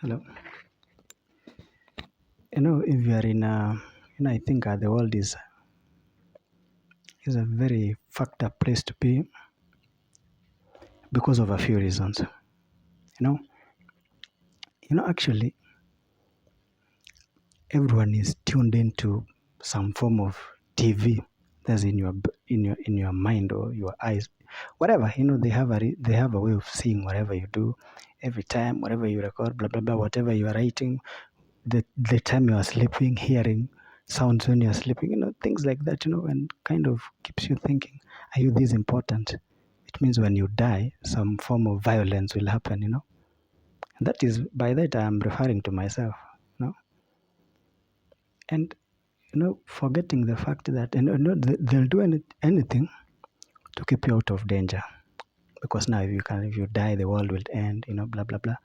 Hello. If you are in a, I think the world is a very fucked up place to be because of a few reasons. You know, actually, everyone is tuned into some form of TV that's in your mind or your eyes, whatever. They have a way of seeing whatever you do, every time, whatever you record, blah blah blah, whatever you are writing, the time you are sleeping, hearing sounds when you are sleeping, things like that, and kind of keeps you thinking, are you this important? It means when you die, some form of violence will happen. And that is, by that I'm referring to myself, you know. And forgetting the fact that they'll do anything to keep you out of danger. Because now if you die, the world will end, blah blah blah.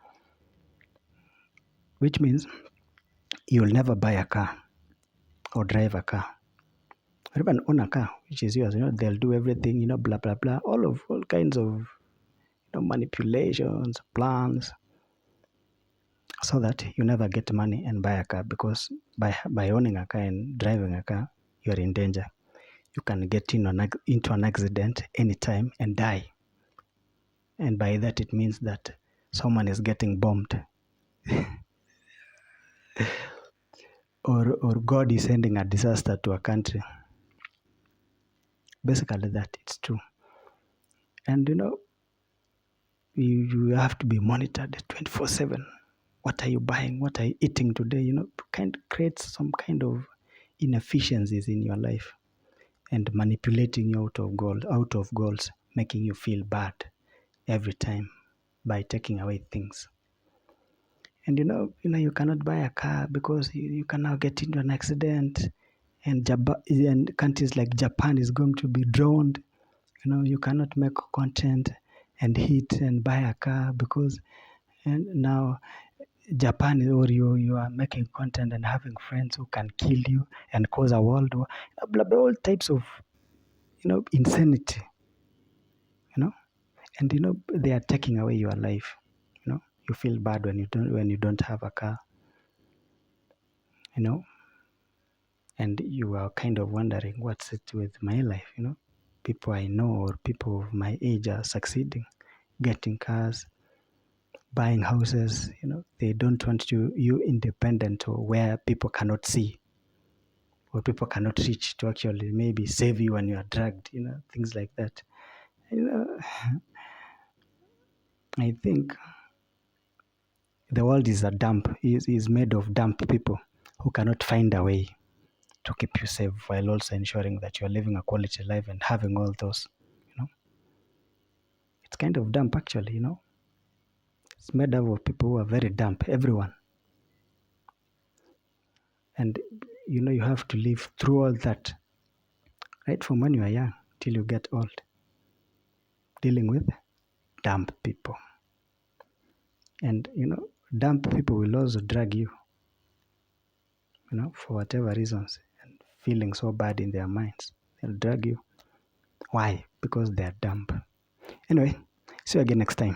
Which means you'll never buy a car or drive a car or even own a car which is yours. They'll do everything, blah blah blah, all kinds of manipulations, plans, so that you never get money and buy a car, because by owning a car and driving a car, you're in danger. You can get into an accident anytime and die. And by that it means that someone is getting bombed or God is sending a disaster to a country. Basically that it's true. And you have to be monitored 24/7. What are you buying? What are you eating today? Kind creates some kind of inefficiencies in your life and manipulating you out of goals, making you feel bad every time by taking away things. And you cannot buy a car because you can now get into an accident, and countries like Japan is going to be drowned. You cannot make content and hit and buy a car because and now Japan, or you are making content and having friends who can kill you and cause a world war, blah blah, all types of insanity, and they are taking away your life. You feel bad when you don't have a car, and you are kind of wondering, what's it with my life? People I know or people of my age are succeeding, getting cars, buying houses. They don't want you independent, or where people cannot see or people cannot reach to actually maybe save you when you are dragged, things like that. you know I think the world is a dump, is made of dump people who cannot find a way to keep you safe while also ensuring that you're living a quality life and having all those. It's kind of dump actually. It's made up of people who are very dump, everyone. And you have to live through all that, right from when you are young till you get old, dealing with dump people. And dump people will also drag you, for whatever reasons, and feeling so bad in their minds, they'll drag you. Why? Because they're dump. Anyway, see you again next time.